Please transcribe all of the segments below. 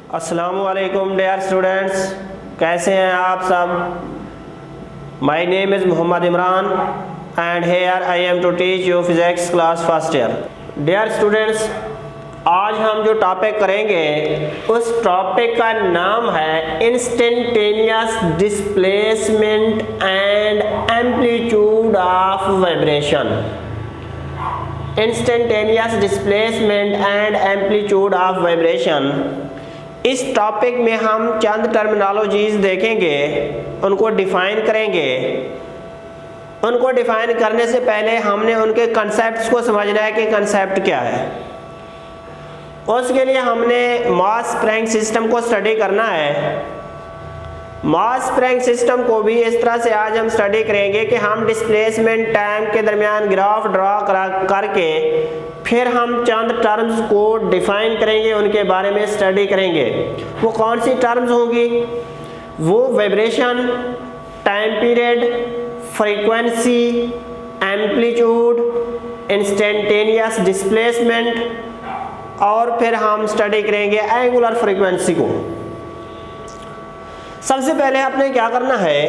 अस्सलामुअलैकुम dear students, कैसे हैं आप सब। My name is Mohammed Imran and here I am to teach you physics class first year. Dear students, आज हम जो टॉपिक करेंगे उस टॉपिक का नाम है instantaneous displacement and amplitude of vibration. Instantaneous displacement and amplitude of vibration, इस टॉपिक में हम चंद टर्मिनोलॉजीज देखेंगे, उनको डिफाइन करेंगे। उनको डिफाइन करने से पहले हमने उनके कंसेप्ट्स को समझना है कि कंसेप्ट क्या है। उसके लिए हमने मास स्प्रिंग सिस्टम को स्टडी करना है। मास स्प्रिंग सिस्टम को भी इस तरह से आज हम स्टडी करेंगे कि हम डिस्प्लेसमेंट टाइम के दरमियान ग्राफ ड्रा करके फिर हम चंद टर्म्स को डिफाइन करेंगे, उनके बारे में स्टडी करेंगे। वो कौन सी टर्म्स होंगी? वो vibration, time period, frequency, amplitude, instantaneous displacement और फिर हम स्टडी करेंगे एंगुलर फ्रीक्वेंसी को। सबसे पहले आपने क्या करना है,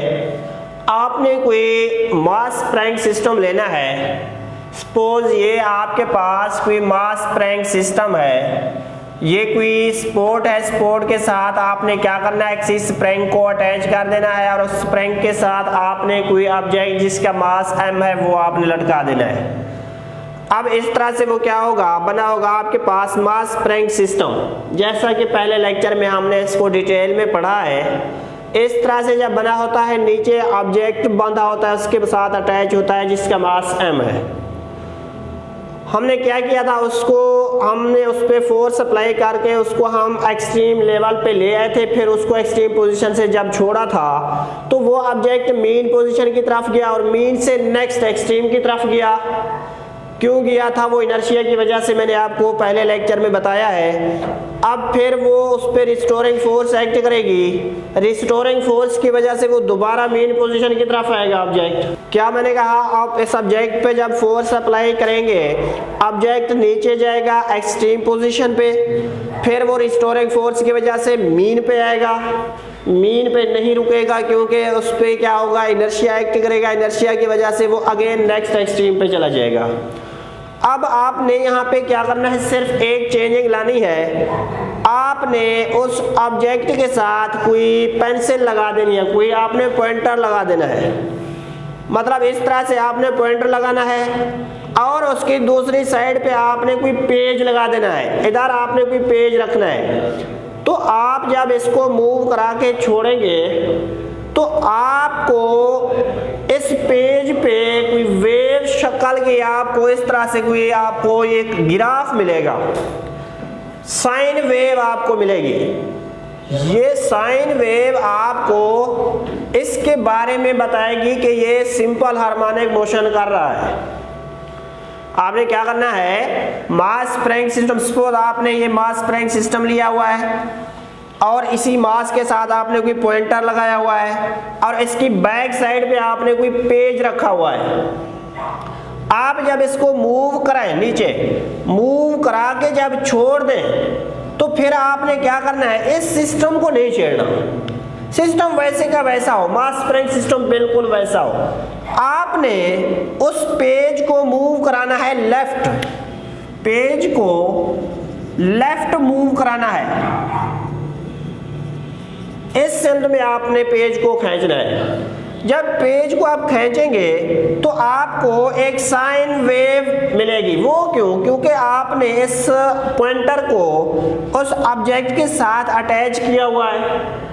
आपने कोई मास स्प्रिंग सिस्टम लेना है। सपोज ये आपके पास कोई मास स्प्रिंग सिस्टम है, ये कोई स्पोर्ट है। स्पोर्ट के साथ आपने क्या करना है, किसी स्प्रिंग को अटैच कर देना है और उस स्प्रिंग के साथ आपने कोई ऑब्जेक्ट जिसका मास m है वो आपने लटका देना है। अब इस तरह से वो क्या होगा, बना होगा आपके पास मास स्प्रिंग सिस्टम। जैसा कि पहले लेक्चर में हमने इसको डिटेल में पढ़ा है, इस तरह से जब बना होता है, नीचे ऑब्जेक्ट बंधा होता है, उसके साथ अटैच होता है जिसका मास m है। हमने क्या किया था, उसको हमने उस पर फोर्स अप्लाई करके उसको हम एक्सट्रीम लेवल पे ले आए थे। फिर उसको एक्सट्रीम पोजीशन से जब छोड़ा था तो वो ऑब्जेक्ट मीन पोजीशन की तरफ गया और मीन से नेक्स्ट एक्सट्रीम की तरफ गया। क्यों गया था? वो इनर्शिया की वजह से, मैंने आपको पहले लेक्चर में बताया है। अब फिर वो उस पर रिस्टोरिंग फोर्स एक्ट करेगी। रिस्टोरिंग फोर्स की वजह से वो दोबारा मेन पोजीशन की तरफ आएगा ऑब्जेक्ट। क्या मैंने कहा, आप इस ऑब्जेक्ट पे जब फोर्स अप्लाई करेंगे ऑब्जेक्ट नीचे जाएगा एक्सट्रीम पोजीशन पे, फिर वो रिस्टोरिंग फोर्स की वजह से मीन पे आएगा। मीन पे नहीं रुकेगा क्योंकि उस पर क्या होगा, इनर्शिया एक्ट करेगा। इनर्शिया की वजह से वो अगेन नेक्स्ट एक्सट्रीम पे चला जाएगा। अब आपने यहाँ पे क्या करना है, सिर्फ एक चेंजिंग लानी है। आपने उस ऑब्जेक्ट के साथ कोई पेंसिल लगा देनी है, कोई आपने पॉइंटर लगा देना है। मतलब इस तरह से आपने पॉइंटर लगाना है और उसकी दूसरी साइड पे आपने कोई पेज लगा देना है। इधर आपने कोई पेज रखना है। तो आप जब इसको मूव करा के छोड़ेंगे तो आपको इस पेज पे कोई वेव शक्ल की आपको इस तरह से कोई आपको एक ग्राफ मिलेगा, साइन वेव आपको मिलेगी। ये साइन वेव आपको इसके बारे में बताएगी कि ये सिंपल हार्मोनिक मोशन कर रहा है। आपने क्या करना है, मास स्प्रिंग सिस्टम, सपोज आपने ये मास स्प्रिंग सिस्टम लिया हुआ है और इसी मास के साथ आपने कोई पॉइंटर लगाया हुआ है और इसकी बैक साइड पे आपने कोई पेज रखा हुआ है। आप जब इसको मूव कराएं, नीचे मूव करा के जब छोड़ दें तो फिर आपने क्या करना है, इस सिस्टम को नहीं छेड़ना। सिस्टम वैसे का वैसा हो, मास स्प्रिंग सिस्टम बिल्कुल वैसा हो। आपने उस पेज को मूव कराना है लेफ्ट, पेज को लेफ्ट मूव कराना है। इस सेंट में आपने पेज को खींचना है। जब पेज को आप खींचेंगे तो आपको एक साइन वेव मिलेगी। वो क्यों? क्योंकि आपने इस पॉइंटर को उस ऑब्जेक्ट के साथ अटैच किया हुआ है।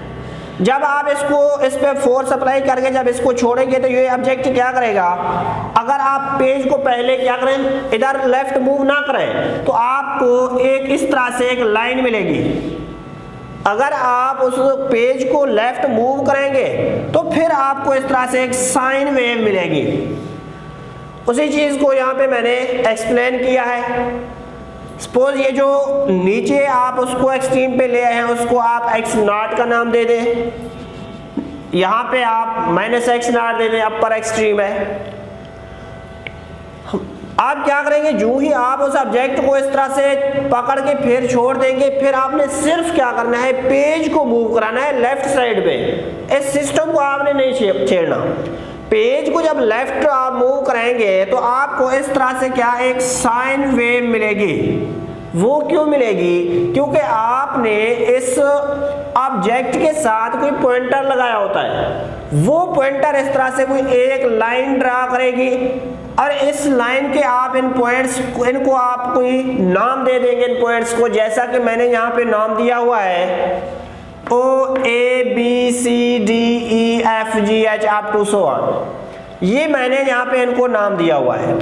जब आप इस पे फोर्स अप्लाई करके जब इसको छोड़ेंगे तो ये ऑब्जेक्ट क्या करेगा, अगर आप पेज को पहले क्या करें, इधर लेफ्ट मूव ना करें तो आपको एक इस तरह से एक लाइन मिलेगी। अगर आप उस पेज को लेफ्ट मूव करेंगे तो फिर आपको इस तरह से एक साइन वेव मिलेगी। उसी चीज को यहाँ पे मैंने एक्सप्लेन किया है। सपोज ये जो नीचे आप उसको एक्सट्रीम पे ले आए हैं, उसको आप x0 का नाम दे दें, यहाँ पे आप -x0 दे दें, अपर एक्सट्रीम है। आप क्या करेंगे, जो ही आप उस ऑब्जेक्ट को इस तरह से पकड़ के फिर छोड़ देंगे, फिर आपने सिर्फ क्या करना है, पेज को मूव कराना है लेफ्ट साइड पे। इस सिस्टम को आपने नहीं छेड़ना। पेज को जब लेफ्ट आप मूव कराएंगे तो आपको इस तरह से क्या एक साइन वेव मिलेगी। वो क्यों मिलेगी, क्योंकि आपने इस ऑब्जेक्ट के साथ कोई पॉइंटर लगाया होता है। वो पॉइंटर इस तरह से कोई एक लाइन ड्रा करेगी और इस लाइन के आप इन पॉइंट्स इनको आप कोई नाम दे देंगे इन पॉइंट्स को, जैसा कि मैंने यहाँ पे नाम दिया हुआ है O A B C D E F G H up to so on। ये मैंने यहाँ पे इनको नाम दिया हुआ है।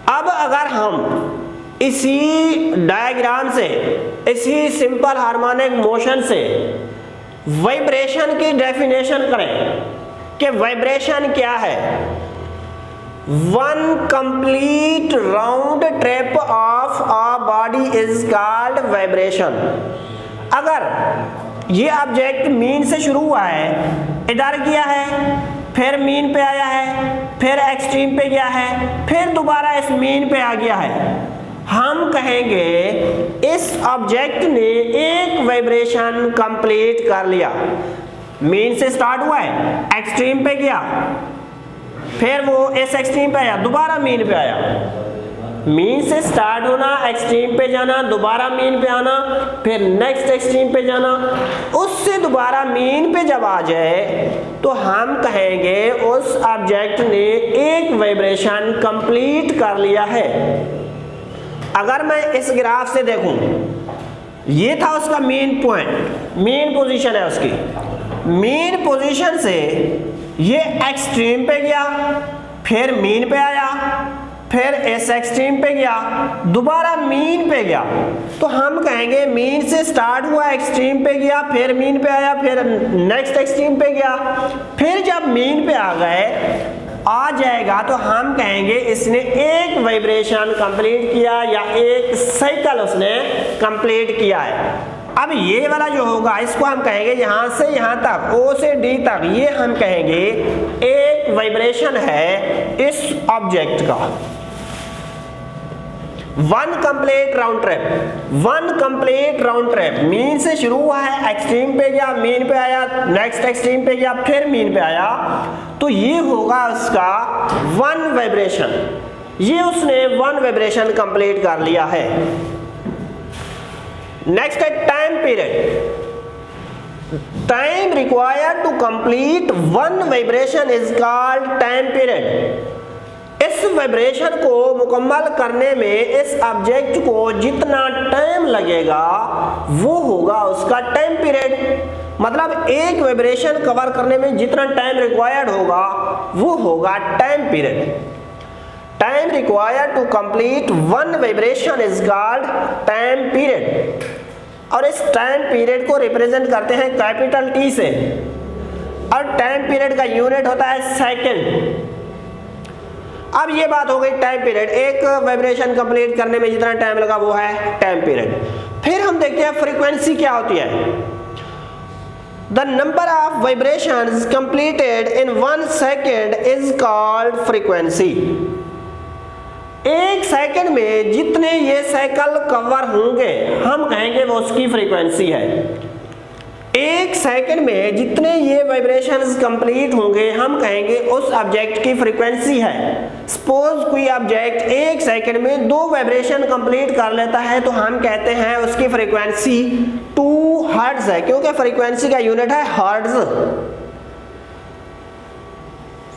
अब अगर हम इसी डायग्राम से, इसी सिंपल हार्मोनिक मोशन से वाइब्रेशन की डेफिनेशन करें कि वाइब्रेशन क्या है। One complete round trip of a body is called vibration. अगर ये ऑब्जेक्ट मीन से शुरू हुआ है, इधर गया है, फिर मीन पे आया है, फिर एक्सट्रीम पे गया है, फिर दोबारा इस मीन पे आ गया है, हम कहेंगे इस ऑब्जेक्ट ने एक वाइब्रेशन कंप्लीट कर लिया। मीन से स्टार्ट हुआ है, एक्सट्रीम पे गया, फिर वो इस एक्सट्रीम पे आया, दोबारा मीन पे आया। मीन से स्टार्ट होना, एक्सट्रीम पे जाना, दोबारा मीन पे आना, फिर नेक्स्ट एक्सट्रीम पे जाना, उससे दोबारा मीन पे जब आ जाए तो हम कहेंगे उस ऑब्जेक्ट ने एक वाइब्रेशन कंप्लीट कर लिया है। अगर मैं इस ग्राफ से देखूं, ये था उसका मेन पॉइंट, मेन पोजीशन है उसकी। मेन पोजीशन से ये एक्सट्रीम पे गया, फिर मीन पे आया, फिर इस एक्सट्रीम पे गया, दोबारा मीन पे गया, तो हम कहेंगे मीन से स्टार्ट हुआ, एक्सट्रीम पे गया, फिर मीन पे आया, फिर नेक्स्ट एक्सट्रीम पे गया, फिर जब मीन पे आ जाएगा तो हम कहेंगे इसने एक वाइब्रेशन कंप्लीट किया या एक साइकिल उसने कंप्लीट किया है। अब ये वाला जो होगा इसको हम कहेंगे यहां से यहां तक, O से D तक, ये हम कहेंगे एक वाइब्रेशन है इस ऑब्जेक्ट का। One complete round trip, one complete round trip, mean से शुरू हुआ है, एक्सट्रीम पे गया, मीन पे आया, नेक्स्ट एक्सट्रीम पे गया, फिर मीन पे आया, तो ये होगा उसका वन वाइब्रेशन। ये उसने वन वाइब्रेशन कंप्लीट कर लिया है। नेक्स्ट है time period. Time required to complete one vibration is called time period. इस वाइब्रेशन को मुकम्मल करने में इस ऑब्जेक्ट को जितना टाइम लगेगा वो होगा उसका टाइम पीरियड। मतलब एक वाइब्रेशन कवर करने में जितना टाइम रिक्वायर्ड होगा वो होगा time period. Time required to complete one vibration is called time period. और इस टाइम पीरियड को रिप्रेजेंट करते हैं कैपिटल T से, और टाइम पीरियड का यूनिट होता है सेकंड। अब ये बात हो गई टाइम पीरियड, एक वाइब्रेशन कंप्लीट करने में जितना टाइम लगा वो है टाइम पीरियड। फिर हम देखते हैं फ्रीक्वेंसी क्या होती है। The number of vibrations completed in 1 second is called frequency. एक सेकंड में जितने ये साइकिल कवर होंगे हम कहेंगे वो उसकी फ्रीक्वेंसी है। एक सेकंड में जितने ये वाइब्रेशंस कंप्लीट होंगे हम कहेंगे उस ऑब्जेक्ट की फ्रीक्वेंसी है। सपोज कोई ऑब्जेक्ट एक सेकंड में 2 वाइब्रेशन कंप्लीट कर लेता है तो हम कहते हैं उसकी फ्रीक्वेंसी 2 हर्ट्ज है, क्योंकि फ्रीक्वेंसी का यूनिट है हर्ट्ज।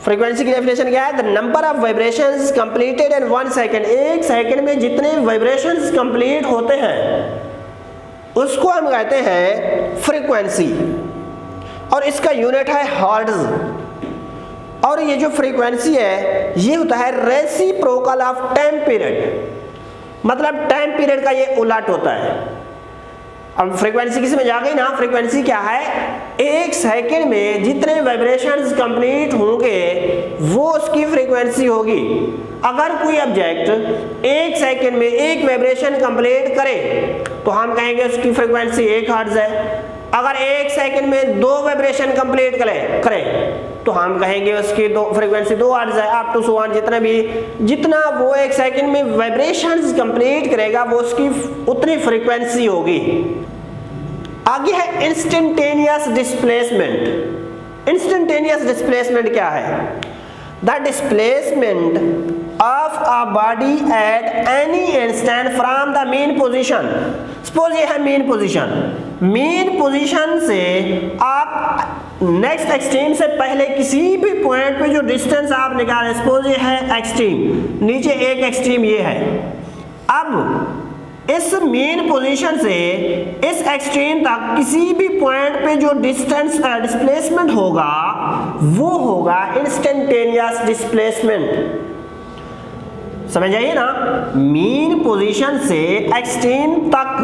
फ्रीक्वेंसी की डेफिनेशन क्या है? The number of vibrations completed in 1 second. एक सेकंड में जितने वाइब्रेशंस कंप्लीट होते हैं उसको हम कहते हैं फ्रीक्वेंसी, और इसका यूनिट है हर्ट्ज। और ये जो फ्रीक्वेंसी है ये होता है रेसिप्रोकल ऑफ टाइम पीरियड, मतलब टाइम पीरियड का ये उलट होता है। अब फ्रीक्वेंसी किस में जा गई ना, फ्रीक्वेंसी क्या है? एक सेकंड में जितने वाइब्रेशंस कंप्लीट होंगे वो उसकी फ्रीक्वेंसी होगी। अगर कोई ऑब्जेक्ट एक सेकंड में एक वाइब्रेशन कंप्लीट करे तो हम कहेंगे उसकी फ्रीक्वेंसी 1 हर्ट्ज है। अगर एक सेकंड में 2 वाइब्रेशन कंप्लीट करे तो हम कहेंगे उसकी दो फ्रीक्वेंसी 2 हर्ट्ज है, अप टू सो ऑन, जितना वो 1 सेकंड में वाइब्रेशंस कंप्लीट करेगा वो उसकी उतनी फ्रीक्वेंसी होगी। आगे है इंस्टेंटेनियस डिस्प्लेसमेंट। इंस्टेंटेनियस डिस्प्लेसमेंट क्या है? The displacement of a body at any instant from the mean position। Suppose ये है मीन पोजीशन, मीन पोजीशन से आप नेक्स्ट एक्सट्रीम से पहले किसी भी पॉइंट पे जो डिस्टेंस आप निकालें, सपोज ये है एक्सट्रीम, नीचे एक एक्सट्रीम ये है। अब इस मीन पोजीशन से इस एक्सट्रीम तक किसी भी पॉइंट पे जो डिस्टेंस डिस्प्लेसमेंट होगा वो होगा इंस्टेंटेनियस डिस्प्लेसमेंट। समझ आइए ना, मीन पोजीशन से एक्सट्रीम तक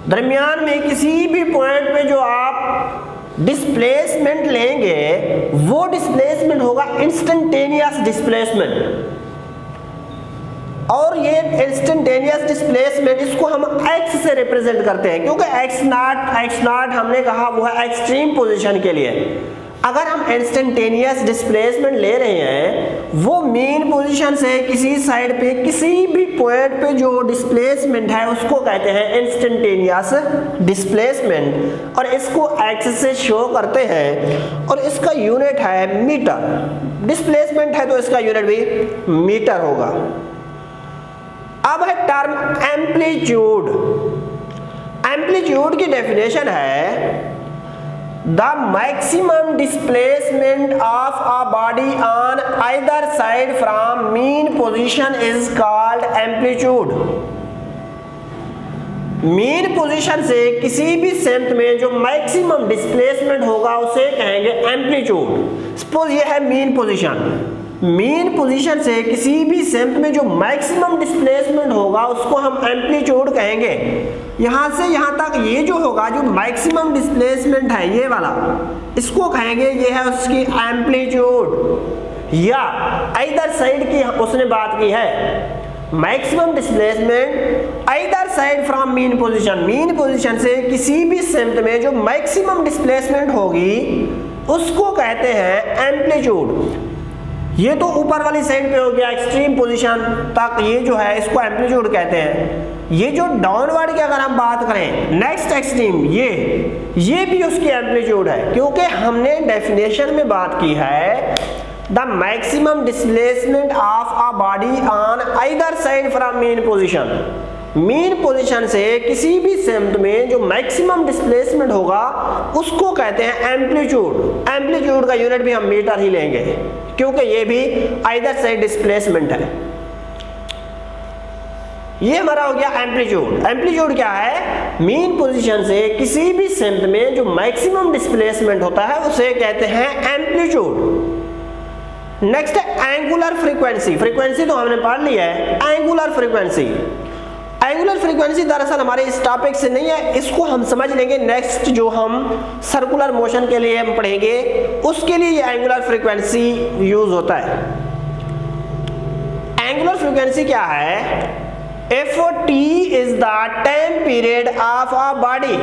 दरमियान में किसी भी पॉइंट पे जो आप डिस्प्लेसमेंट लेंगे वो डिस्प्लेसमेंट होगा इंस्टेंटेनियस डिस्प्लेसमेंट। और ये इंस्टेंटेनियस डिस्प्लेसमेंट इसको हम x से रिप्रेजेंट करते हैं, क्योंकि x नॉट हमने कहा वो है एक्सट्रीम पोजीशन के लिए। अगर हम इंस्टेंटेनियस डिस्प्लेसमेंट ले रहे हैं वो मीन पोजीशन से किसी साइड पे किसी भी पॉइंट पे जो डिस्प्लेसमेंट है उसको कहते हैं इंस्टेंटेनियस डिस्प्लेसमेंट, और इसको x से शो करते हैं और इसका यूनिट है मीटर। डिस्प्लेसमेंट है तो इसका यूनिट भी मीटर होगा। अब है टर्म एम्पलीट्यूड। एम्पलीट्यूड की डेफिनेशन है the maximum displacement of a body on either side from mean position is called amplitude। Mean position से किसी भी सेंट में जो मैक्सिमम डिस्प्लेसमेंट होगा उसे कहेंगे एम्पलीट्यूड। सपोज ये है मीन पोजीशन, मीन पोजीशन से किसी भी सेंट में जो मैक्सिमम डिस्प्लेसमेंट होगा उसको हम एम्पलीट्यूड कहेंगे। यहां से यहां तक ये जो होगा जो मैक्सिमम डिस्प्लेसमेंट है ये वाला, इसको कहेंगे ये है उसकी एम्पलीट्यूड। या आइदर साइड की उसने बात की है, maximum displacement either side from mean position, mean position से किसी भी सेंट में जो मैक्सिमम डिस्प्लेसमेंट होगी उसको कहते हैं एम्पलीट्यूड। ये तो ऊपर वाली साइड पे हो गया एक्सट्रीम पोजीशन तक, ये जो है इसको एम्पलीट्यूड कहते हैं। ये जो डाउनवर्ड की अगर हम बात करें नेक्स्ट एक्सट्रीम, ये भी उसकी एम्पलीट्यूड है, क्योंकि हमने डेफिनेशन में बात की है the maximum displacement of a body on either side from mean position. Mean position से किसी भी सेंट में जो मैक्सिमम डिस्प्लेसमेंट होगा उसको कहते हैं एम्पलीट्यूड। एम्पलीट्यूड का यूनिट भी हम मीटर ही लेंगे क्योंकि ये भी आइदर साइड डिस्प्लेसमेंट है। ये हमारा हो गया एम्पलीट्यूड। एम्पलीट्यूड क्या है? मीन पोजीशन से किसी भी सेंट में जो मैक्सिमम डिस्प्लेसमेंट होता है उसे कहते हैं एम्पलीट्यूड। नेक्स्ट है एंगुलर फ्रीक्वेंसी। फ्रीक्वेंसी तो हमने पढ़ लिया है। एंगुलर फ्रीक्वेंसी, एंगुलर फ्रीक्वेंसी दरअसल हमारे इस टॉपिक से नहीं है, इसको हम समझ लेंगे नेक्स्ट जो हम सर्कुलर मोशन के लिए हम पढ़ेंगे उसके लिए ये एंगुलर फ्रीक्वेंसी यूज होता है। एंगुलर फ्रीक्वेंसी क्या है? If t is the time period of a body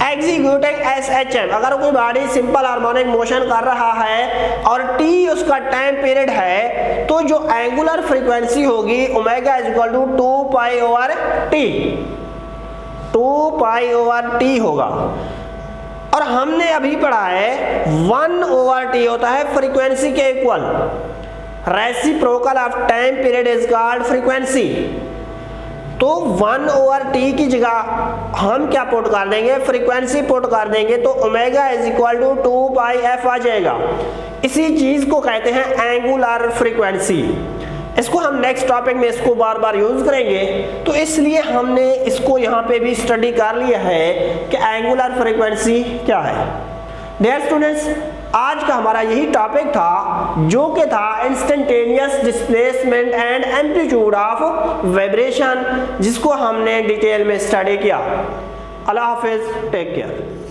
executing SHM, अगर कोई बॉडी सिंपल हार्मोनिक मोशन कर रहा है और t उसका टाइम पीरियड है तो जो एंगुलर फ्रीक्वेंसी होगी omega is equal to 2 pi over t, 2 pi over t होगा। और हमने अभी पढ़ा है 1 ओवर टी होता है फ्रीक्वेंसी के equal. Reciprocal of time period is called frequency. तो 1 ओवर टी की जगह हम क्या पुट कर देंगे? फ्रीक्वेंसी पुट कर देंगे तो omega is equal to 2 pi F आ जाएगा। इसी चीज को कहते हैं एंगुलर फ्रीक्वेंसी। इसको हम नेक्स्ट टॉपिक में इसको बार बार यूज करेंगे, तो इसलिए हमने इसको यहाँ पे भी स्टडी कर लिया है कि एंगुलर फ्रीक्वेंसी क्या है। डियर स्टूडेंट्स, आज का हमारा यही टॉपिक था जो कि था instantaneous displacement and amplitude of vibration, जिसको हमने डिटेल में स्टडी किया। अल्लाह हाफिज, टेक केयर।